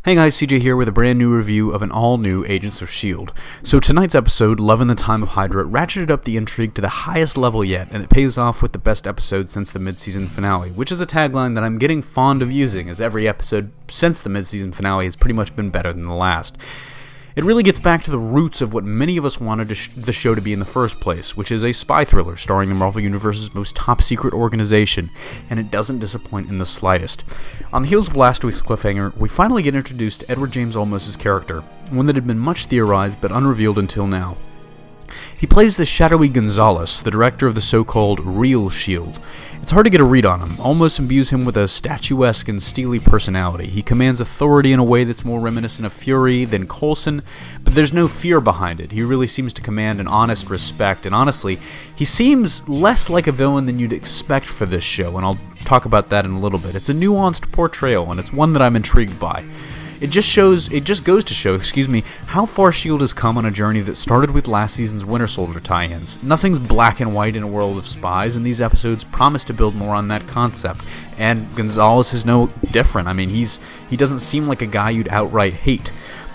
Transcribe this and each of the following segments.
Hey guys, CJ here with a brand new review of an all-new Agents of S.H.I.E.L.D. So tonight's episode, Love in the Time of Hydra, ratcheted up the intrigue to the highest level yet, and it pays off with the best episode since the mid-season finale, which is a tagline that I'm getting fond of using, as every episode since the mid-season finale has pretty much been better than the last. It really gets back to the roots of what many of us wanted the show to be in the first place, which is a spy thriller starring the Marvel Universe's most top-secret organization, and it doesn't disappoint in the slightest. On the heels of last week's cliffhanger, we finally get introduced to Edward James Olmos' character, one that had been much theorized but unrevealed until now. He plays the shadowy Gonzalez, the director of the so-called real S.H.I.E.L.D. It's hard to get a read on him. Olmos imbues him with a statuesque and steely personality. He commands authority in a way that's more reminiscent of Fury than Coulson, but there's no fear behind it. He really seems to command an honest respect, and honestly, he seems less like a villain than you'd expect for this show, and I'll talk about that in a little bit. It's a nuanced portrayal, and it's one that I'm intrigued by. It just goes to show, how far S.H.I.E.L.D. has come on a journey that started with last season's Winter Soldier tie-ins. Nothing's black and white in a world of spies, and these episodes promise to build more on that concept. And Gonzalez is no different. I mean, he doesn't seem like a guy you'd outright hate.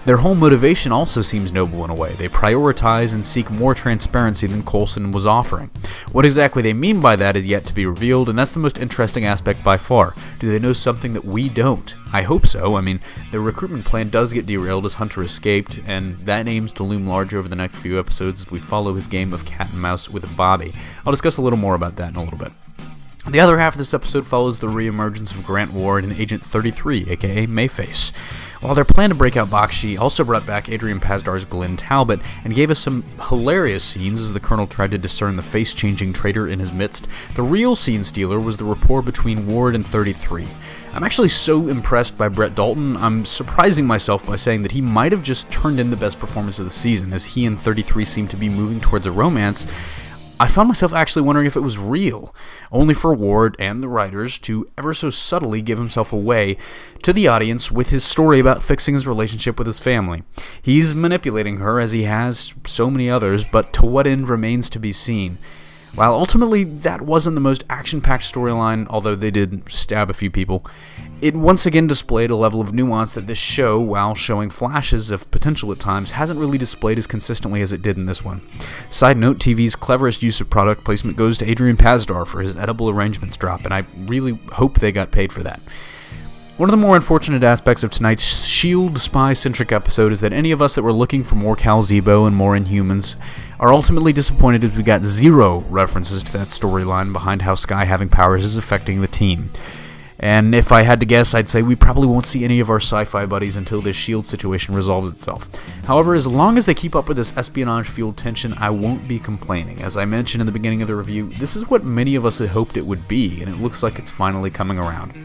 Their whole motivation also seems noble in a way. They prioritize and seek more transparency than Coulson was offering. What exactly they mean by that is yet to be revealed, and that's the most interesting aspect by far. Do they know something that we don't? I hope so. I mean, their recruitment plan does get derailed as Hunter escaped, and that aims to loom large over the next few episodes as we follow his game of cat and mouse with Bobby. I'll discuss a little more about that in a little bit. The other half of this episode follows the re-emergence of Grant Ward and Agent 33, aka Mayface. While their plan to break out Bakshi also brought back Adrian Pasdar's Glenn Talbot and gave us some hilarious scenes as the Colonel tried to discern the face-changing traitor in his midst, the real scene stealer was the rapport between Ward and 33. I'm actually so impressed by Brett Dalton, I'm surprising myself by saying that he might have just turned in the best performance of the season, as he and 33 seem to be moving towards a romance. I found myself actually wondering if it was real, only for Ward and the writers to ever so subtly give himself away to the audience with his story about fixing his relationship with his family. He's manipulating her as he has so many others, but to what end remains to be seen. While ultimately that wasn't the most action-packed storyline, although they did stab a few people, it once again displayed a level of nuance that this show, while showing flashes of potential at times, hasn't really displayed as consistently as it did in this one. Side note, TV's cleverest use of product placement goes to Adrian Pasdar for his edible arrangements drop, and I really hope they got paid for that. One of the more unfortunate aspects of tonight's S.H.I.E.L.D. spy-centric episode is that any of us that were looking for more Cal Zebo and more Inhumans are ultimately disappointed as we got zero references to that storyline behind how Skye having powers is affecting the team. And if I had to guess, I'd say we probably won't see any of our sci-fi buddies until this S.H.I.E.L.D. situation resolves itself. However, as long as they keep up with this espionage-fueled tension, I won't be complaining. As I mentioned in the beginning of the review, this is what many of us had hoped it would be, and it looks like it's finally coming around.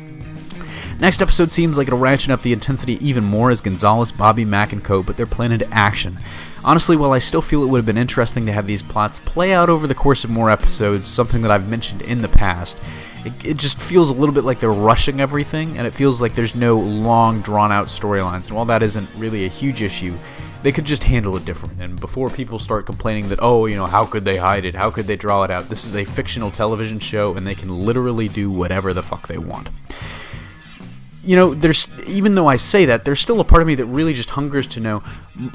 Next episode seems like it'll ratchet up the intensity even more as Gonzalez, Bobby, Mac, and co. put their plan into action. Honestly, while I still feel it would have been interesting to have these plots play out over the course of more episodes, something that I've mentioned in the past, it just feels a little bit like they're rushing everything, and it feels like there's no long, drawn-out storylines. And while that isn't really a huge issue, they could just handle it different. And before people start complaining that, how could they hide it? How could they draw it out? This is a fictional television show, and they can literally do whatever the fuck they want. Even though I say that, there's still a part of me that really just hungers to know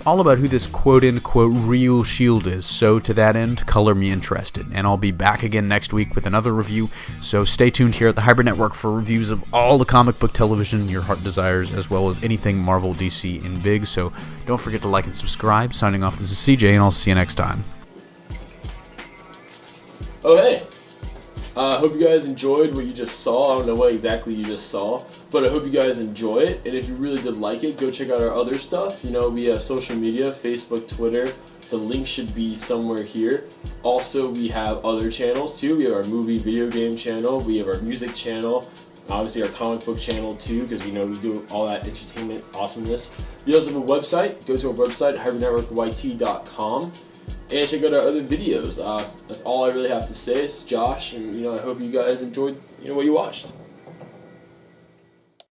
all about who this quote-unquote real S.H.I.E.L.D. is, so to that end, color me interested. And I'll be back again next week with another review, so stay tuned here at the Hybrid Network for reviews of all the comic book television your heart desires, as well as anything Marvel, DC, and big, so don't forget to like and subscribe. Signing off, this is CJ, and I'll see you next time. Oh, hey! I hope you guys enjoyed what you just saw. I don't know what exactly you just saw, but I hope you guys enjoy it. And if you really did like it, go check out our other stuff. We have social media, Facebook, Twitter. The link should be somewhere here. Also, we have other channels too. We have our movie, video game channel. We have our music channel. Obviously, our comic book channel too, because we do all that entertainment awesomeness. We also have a website. Go to our website, hybridnetworkyt.com. And check out our other videos. That's all I really have to say. It's Josh, and I hope you guys enjoyed what you watched.